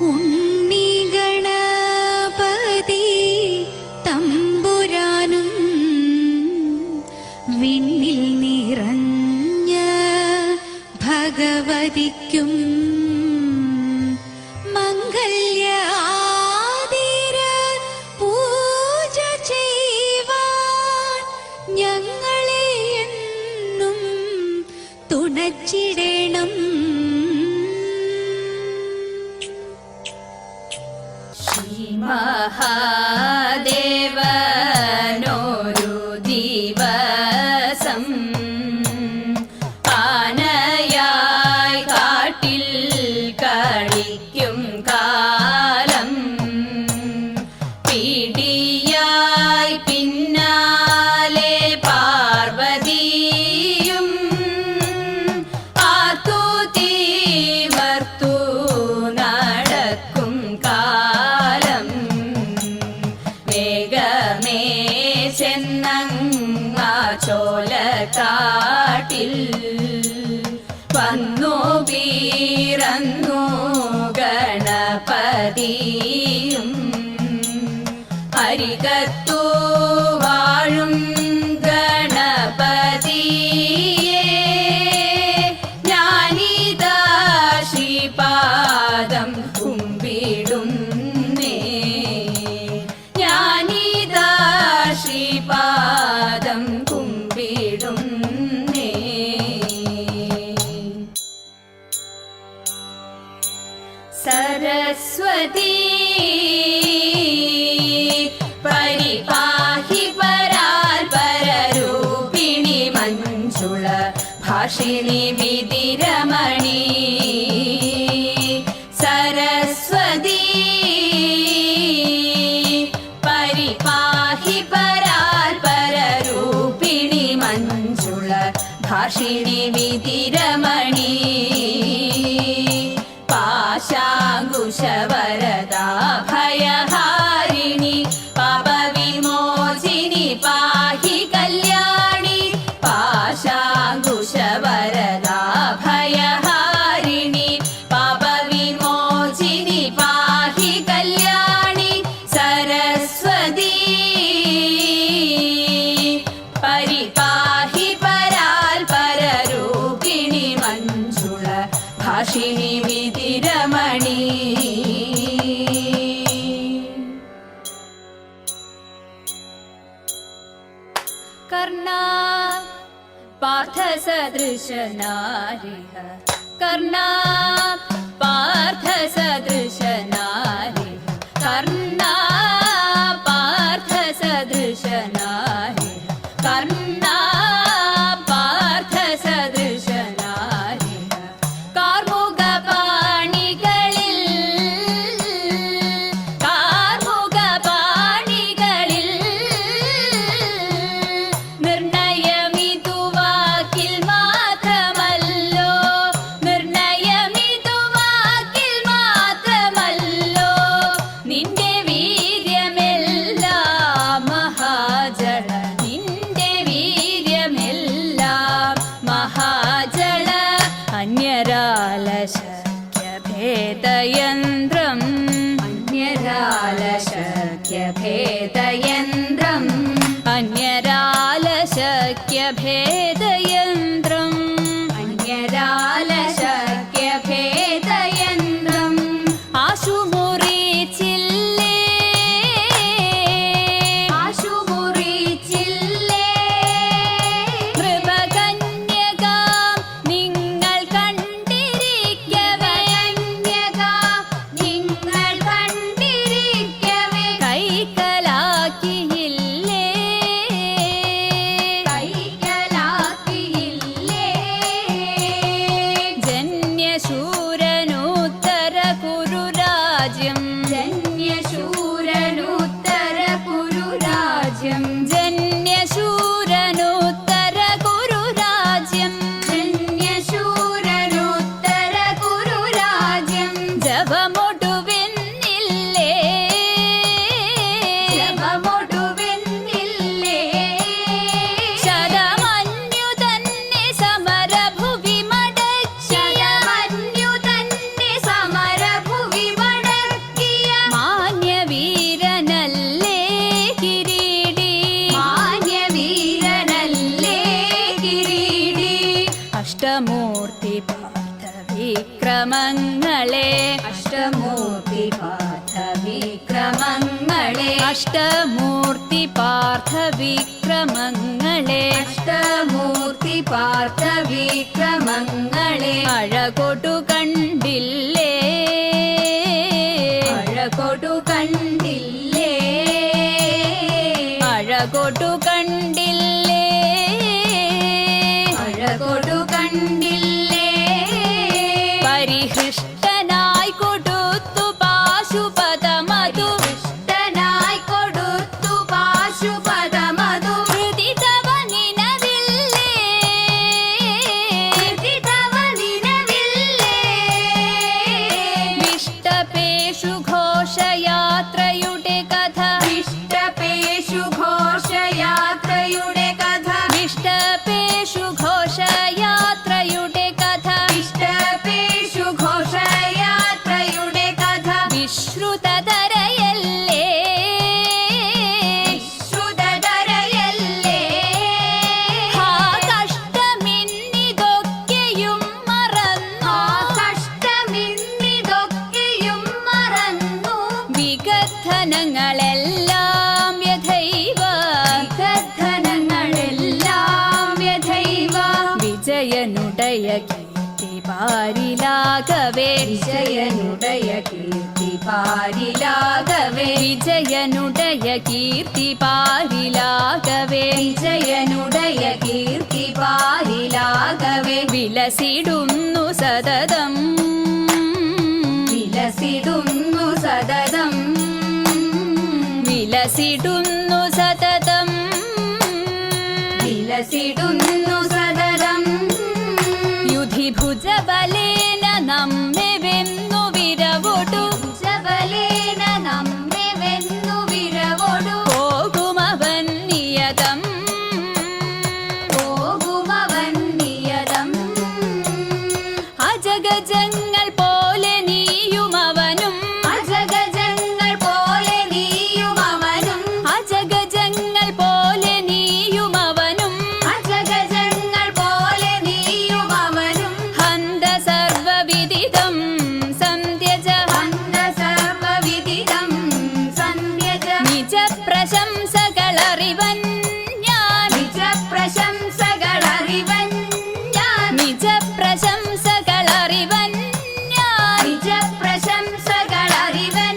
ഉണ്ണിഗണപതി തമ്പുരാനും വിണ്ണിൽ നിറഞ്ഞ ഭഗവതിക്കും മംഗല്യ ആതിര പൂജ ചെയ്യുവാൻ ഞങ്ങളെ എന്നും തുണച്ചിടണം. മഹാദേവനൊരു ദിവസം ആനയായി കാട്ടിൽ കളിക്കും കാലം പിടിയായി പിന്നാലെ പാർവതിയും ആർത്തു തീവർത്തൂ നടക്കും കാലം വേഗമേ ചെന്നങ്ങാ ചോലക്കാട്ടിൽ വന്നു വീറന്നു ഗണപതിയും അരികത്തു വാഴും ഗണപതിയേ ഞാനിതാ ശ്രീപാദം കുമ്പിടുന്നേ ഞാനിതാ ശ്രീപാദം കുമ്പിടുന്നേ. സരസ്വതി പരിപാഹി പരാൽ പരരൂപിണി മഞ്ജുള ഭാഷിണി വിധിരമണി സരസ്വതി പരിപാഹി പരാൽ പരരൂപിണി മഞ്ജുള ഭാഷിണി വിധിരമണി പാശാങ്കുശവരദാ ഭയഹാരിണി പാപവിമോചിനി പാഹി കല്യാണി പാശാങ്കുശവരദാ ഭയഹാരിണി പാപവിമോചിനി പാഹി കല്യാണി സരസ്വതി പരിപാഹി പരാൽ പരരൂപിണി മഞ്ജുള ഭാഷിണി വിധിരമണി. കർണാ പാർത്ഥസദൃശനാരിഹ കർണാ പാർത്ഥസദൃശനാരിഹ കർണാ പാർത്ഥസദൃശനാരിഹ കർണാ പാർത്ഥസദൃശനാരിഹ കാർമുകപാണികളിൽ കാർമുകപാണികളിൽ നിർണയമിതുവാക്കിൽ മാത്രമല്ലോ നിർണയമിതുവാക്കിൽ മാത്രമല്ലോ അഷ്ടമൂർത്തി പാർത്ഥ വിക്രമങ്ങളെ അഷ്ടമൂർത്തി പാർത്ഥ വിക്രമങ്ങളെ അഴകൊടു കണ്ടില്ലേ അഴകൊടു കണ്ടില്ലേ അഴകൊടു കണ്ടില്ലേ അഴകൊടു കണ്ടില്ലേ പരിഹൃഷ്ടനായി കൊടുത്തു പാശുപതമതു ഇഷ്ടനായി കൊടുത്തു പാശുപതമതു ഹൃദി തവ നിനവില്ലേ തവ നിലവില്ലേ വിഷ്ടപേഷു ഘോഷയാത്രയുടെ കഥ ഇഷ്ടപേഷു ഘോഷയാത്രയുടെ കഥ വിഷ്ടപേഷു ഘോഷയാത്രയുടെ കഥ ഇഷ്ടപേഷു ഘോഷയാത്രയുടെ കഥ വിശ്രുതതരയല്ലേ ശ്രുതധരയല്ലേ ഹാ കഷ്ടമിന്നിതൊക്കെയും മറന്നു കഷ്ടമിന്നിതൊക്കെയും മറന്നു വികഥനങ്ങളെല്ലാം യഥൈവ വികഥനങ്ങളെല്ലാം യഥൈവ വിജയനുടയ കീർത്തി പാരിലാകവേ വിജയനുടയ കീർത്തി പാരിലാകവേ വിജയനുടയ കീർത്തി പാരിലാകവേ വിജയനുടയ കീർത്തി പാരിലാകവേ വിലസിടുന്നു സതതം വിലസിടുന്നു സതതം വിലസിടുന്നു സതതം വിലസിടുന്നു സതതം യുധിഭുജബലേന നമ്മെ വെന്നു വിരവൊടു ജബലേന നമ്മെ വെന്നു വിരവൊടു പോകുമവൻ നിയതം പോകുമവൻ നിയതം അജഗജങ്ങൾ പോലെ നീയുമവനും അജഗജങ്ങൾ പോലെ നീയും അവനും അജഗജങ്ങൾ പോലെ നീയുമവനും അജഗജങ്ങൾ പോലെ നീയും അവനും ഹന്ത സർവവിദിതം സന്ധ്യജ അന്ത സർവവിദിതം സന്ധ്യജ നിജ പ്രശംസകളറിവൻ ഞാൻ നിജ പ്രശംസകളറിവൻ ഞാൻ നിജ പ്രശംസകളറിവൻ ഞാൻ നിജ പ്രശംസകളറിവൻ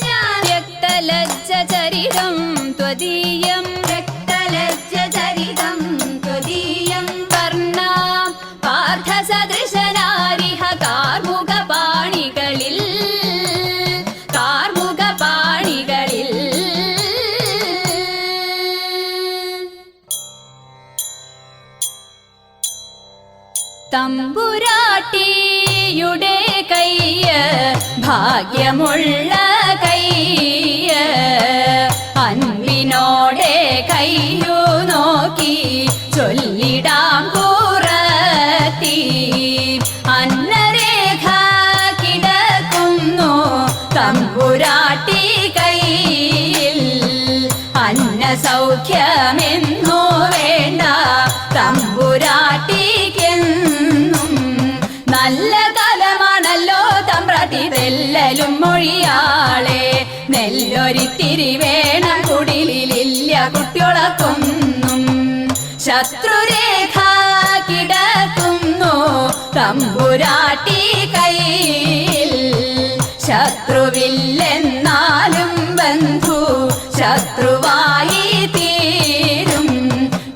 ഞാൻ വ്യക്തലജ്ജ ചരിതം ത്വദീയം രക്തലജ്ജചരിതം ത്വദീയം വർണ്ണ പാർത്ഥസദൃശനാരിഹ കാർമുക പാണികളിൽ കാർമുക പാണികളിൽ തമ്പുരാട്ടിയുടെ കയ്യ് ഭാഗ്യമുള്ള കയ്യ് അൻപിനോടെ കയ്യു നോക്കി ചൊല്ലിടാം കൂറത്തി അന്നരേഖ കിടക്കുന്നു തമ്പുരാട്ടി കയ്യിൽ അന്ന സൗഖ്യമെന്നു വേണ്ട തമ്പുരാട്ടിക്കെന്നും നല്ല കാലമാണല്ലോ തമ്പ്രാട്ടി തെല്ലലും മൊഴിയാളെ നെല്ലൊരിത്തിരി വേണം കുടിലില്ല കുട്ടികളൊക്കൊന്നും ശത്രുരേഖ കിടക്കുന്നു തമ്പുരാട്ടി കയ്യിൽ ശത്രുവില്ലെന്നാലും ബന്ധു ശത്രുവായി തീരും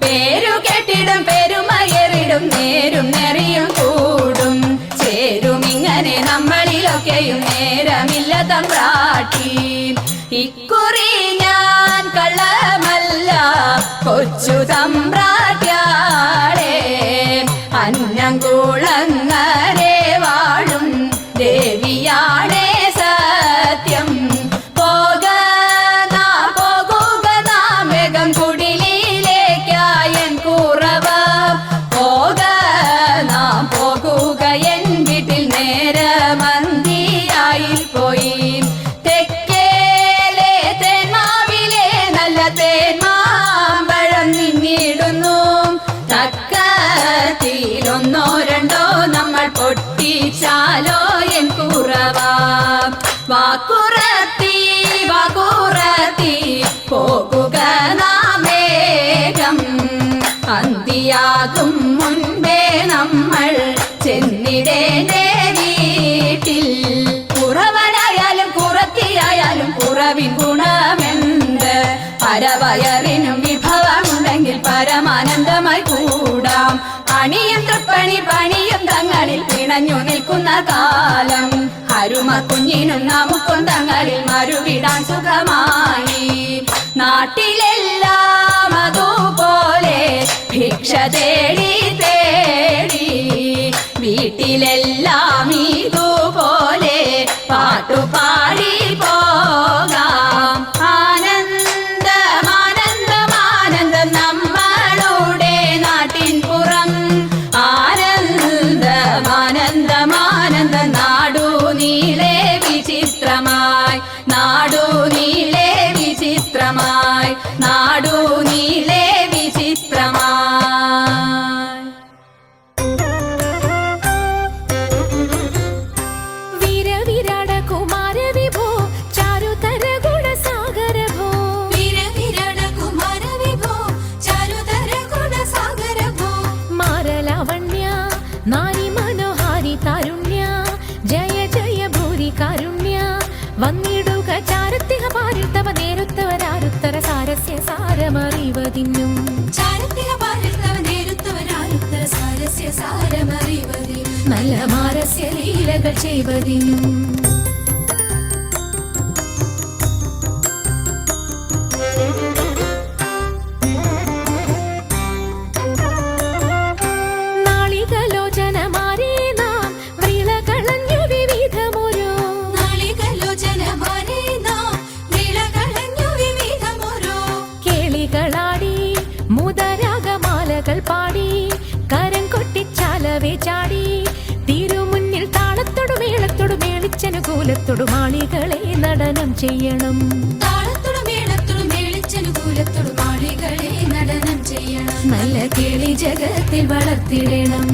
പേരു കെട്ടിടും പെരുമയറിടും നേരും നെറിയും കൂടും ചേരും ഇങ്ങനെ നമ്മളിലൊക്കെയും നേരമില്ല തമ്പ്രാട്ടി ഇക്കുറി ഞാൻ കള്ളമല്ല കൊച്ചു തമ്പ്രാട്യാളെ അന്നം കുളങ്ങരെ വാഴും ദേവിയാണേ സത്യം പോകുക നാം വേഗം കുടിലേക്കായൻ കുറവ പോക നാം പോകുക എൻ വീട്ടിൽ നേരമന്തിയായി പോയി തെക്കേലെ തേന്മാവിലെ നല്ല തേന്മാമ്പഴം നിന്നിടുന്നു തക്കത്തിലൊന്നോ രണ്ടോ നമ്മൾ പൊട്ടിച്ചാലോ എൻ കുറവ വാക്കുറത്തി വാക്കുറത്തി അരവയറിനും വിഭവമുണ്ടെങ്കിൽ പരമാനന്ദമായി കൂടാം. അണിയും തൃപ്പണി പണിയും തങ്ങളിൽ പിണഞ്ഞു നിൽക്കുന്ന കാലം, അരുമ കുഞ്ഞിനും നമുക്കും തങ്ങളിൽ മറുവിടാൻ സുഖമായി. നാട്ടിലെല്ലാം അതുപോലെ ഭിക്ഷ തേടി തേടി, വീട്ടിലെല്ലാം ഇതുപോലെ പാട്ടുപാടി പോകാം. ആനന്ദമാനന്ദമാനന്ദം നമ്മളുടെ നാട്ടിൻ പുറം, ആനന്ദമാനന്ദമാനന്ദം നാടു നീളെ വിചിത്രമായി, നാടു നീളെ വിചിത്രമായി, നാടു നീളെ വിചിത്രമായി. വീരവിരാട കുമാര വിഭോ ചാരുതര ഗുണസാഗര ഭോ, വീരവിരാട കുമാര വിഭോ ചാരുതര ഗുണസാഗര ഭോ, മാരലാവണ്യ നാരി മനോഹാരി താരുണ്യ, ജയ ജയ ഭൂരി കാരുണ്യ, വന്നിടുക ചാരത്തിഹ പാരിൽ തവ നേരുത്തവരാരുത്തര സാരസ്യ സാരമറിവതിന്നും, ചാരത്തിഹ പാരിൽ തവ നേരുത്തവരാരുത്തര സാരസ്യ സാരമറിവതിനും, നല്ല മാരസ്യ ലീലകൾ ചെയ്വതിനും. നാളികലോചനമാരേ നാം വ്രീളകളഞ്ഞു വിവിധമൊരു, നാളികലോചനമാരേ നാം വിളകളഞ്ഞു വിവിധമൊരു, കേളികളാടി മുതരാഗമാലകൾ പാടി, കരം കൊട്ടിച്ചാലവേ ചാടി, തിരുമുന്നിൽ താളത്തോടു മേളത്തോടു മേളിച്ചനുകൂലത്തോടു മാളികളെ നടനം ചെയ്യണം. താളത്തോടു മേളത്തോടു മേളിച്ചനുകൂലത്തോടു മാളികളെ നടനം ചെയ്യണം, നല്ല കേളി ജഗത്തിൽ വളർത്തിടണം.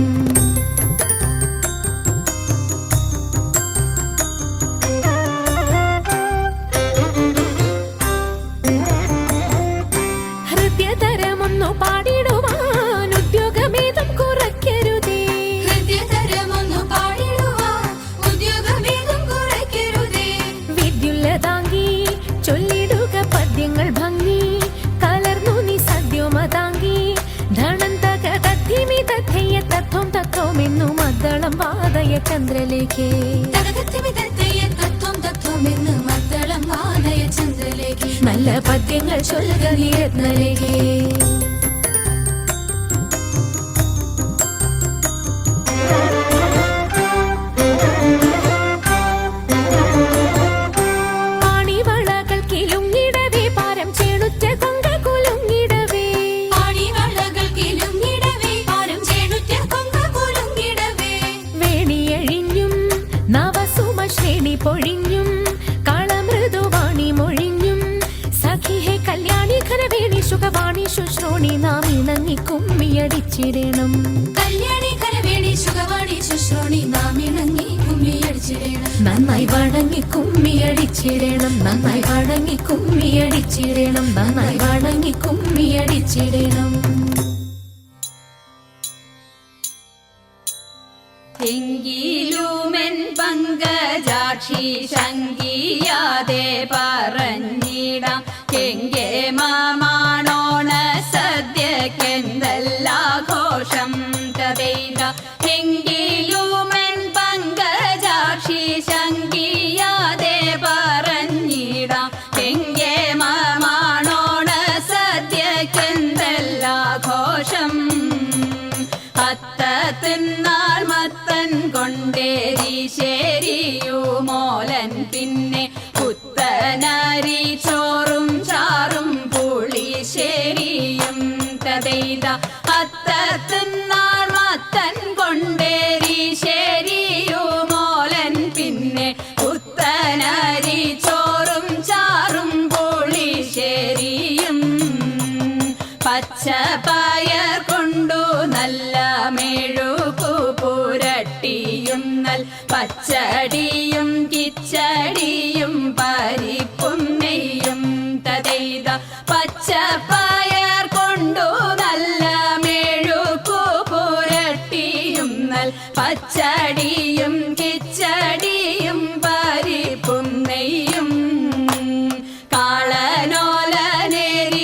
ഹൃദയതരമൊന്നു പാടിടുവാൻ ഉദ്യോഗമേതും കുറയ്ക്കരുതേ, ഹൃദയതരമൊന്നു പാടിടുവാൻ ഉദ്യോഗമേതും കുറയ്ക്കരുതേ, വിദ്യുല്ലതാങ്കി ചൊല്ലിടുക പദ്യങ്ങൾ ഭംഗി, കലർന്നു നീ സദ്യോമതാങ്കി, ധണന്തക തദ്ധിമി തഥയ്യ തത്വം തത്വമെന്നു മദ്ദളം വാദയ ചന്ദ്രലേഖേ, തകതത്തിമിതത്തയ്യ തത്വം തത്വമെന്ന് മദ്ദളം വാദയ ചന്ദ്രലേഖേ, നല്ല പദ്യങ്ങൾ ചൊല്ലുക നീ രത്നലേഖേ. പാണിവളകൾ കിലുങ്ങിടവേ പാരം ചേണുറ്റ കൊങ്ക കുലുങ്ങിടവേ, പാണിവളകൾ കിലുങ്ങിടവേ പാരം ചേണുറ്റ കൊങ്ക കുലുങ്ങിടവേ, വേണിയഴിഞ്ഞും നവസുമ ശ്രേണി പൊഴിഞ്ഞും, കളമൃദുവാണി മൊഴിഞ്ഞും, സഖിഹേ കല്യാണി ഖരവേണി സുഖവാണി ശുശ്രോണി നാം ഇണങ്ങി കുമ്മിയടിച്ചിടണം. കല്യാണി കരവേണി സുഖവാണി ശുശ്രോണി നാം ഇണങ്ങി കുമ്മിയടിച്ചിടണം, നന്നായി വണങ്ങി കുമ്മിയടിച്ചിടണം, നന്നായി വണങ്ങി കുമ്മിയടിച്ചിടണം, നന്നായി വണങ്ങി കുമ്മിയടിച്ചിടണം. എങ്കിലുമെൻ പങ്കജാക്ഷി ശങ്കിയാതെ പറഞ്ഞിടാം, എങ്കെ മാമാണോണ സദ്യക്കെന്തല്ലാഘോഷം തതൈത. എങ്കിലുമെൻ പങ്കജാക്ഷി ശങ്കിയാതെ പറഞ്ഞിടാം, എങ്കെ മാമാണോണ സദ്യക്കെന്തല്ലാഘോഷം. അത്തത്തിന്നാൾ മത്തൻ കൊണ്ടേരിശേരിയുമോലൻ, പിന്നെ പുത്തനരി ചോറും ചാറും പുളിശ്ശേരിയും തതൈത. അത്തത്തിന്നാൾ മത്തൻ കൊണ്ടേരിശേരിയുമോലൻ, പിന്നെ പുത്തനരി ചോറും ചാറും പുളിശ്ശേരിയും, പച്ചപ്പയർ കൊണ്ടു നല്ല മെഴുകു പുരട്ടിയും നൽ പച്ചടിയും കിച്ചടിയും പരിപ്പും നെയ്യും തതൈത. പച്ചപ്പയർ കൊണ്ടു നല്ല മെഴുകു പുരട്ടിയും നൽ പച്ചടിയും കിച്ചടിയും പരിപ്പും നെയ്യും, കാളനോലനേരി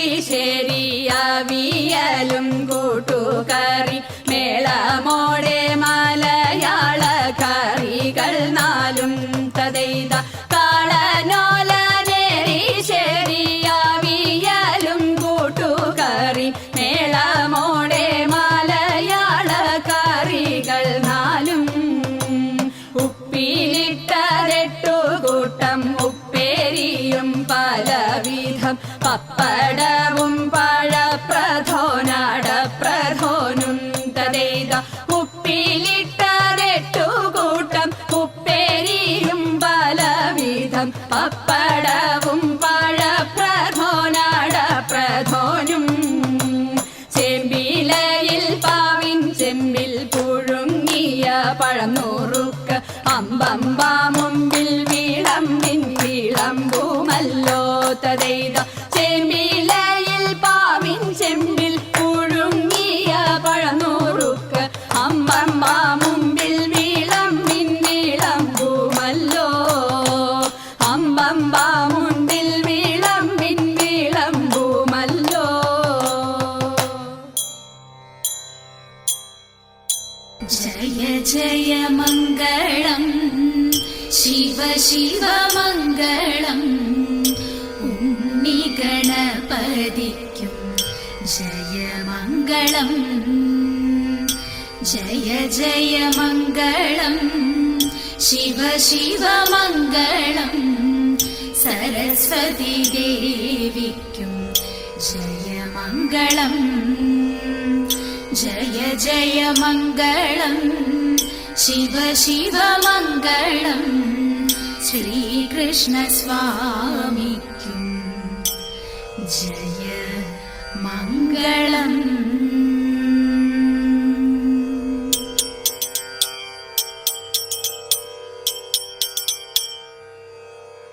പപ്പടവും പഴപ്രഥോനാടപ്രഥോനും തദേത ഉപ്പിലിട്ടതെട്ടു കൂട്ടം ഉപ്പേരിയും പലവിധം പപ്പടവും പഴപ്രഥോനാടപ്രഥോനും ചെമ്പിലയിൽ പാവിൻ ചെമ്പിൽ പുഴുങ്ങിയ പഴം നുറുക്ക് അമ്പമ്പാ മുമ്പിൽ വിളമ്പിൻ വിളമ്പുമല്ലോ തദേത ചെമ്പിലയിൽ പാവിൻ ചെമ്പിൽ പുഴുങ്ങിയ പഴം നുറുക്ക് അമ്പമ്പാ മുമ്പിൽ വിളമ്പിൻ വിളമ്പുമല്ലോ അമ്പമ്പാ മുമ്പിൽ വിളമ്പിൻ വിളമ്പുമല്ലോ. ജയ ജയ മംഗളം ശിവ ശിവ മംഗളം ഉണ്ണിഗണപതിക്കും ജയമംഗളം ജയ ജയ മംഗളം ശിവ ശിവ മംഗളം സരസ്വതി ദേവിക്കും ജയമംഗളം ജയ ജയ മംഗളം ശിവ ശിവ മംഗളം ശ്രീകൃഷ്ണ സ്വാമിക്കും ജയ മംഗളം.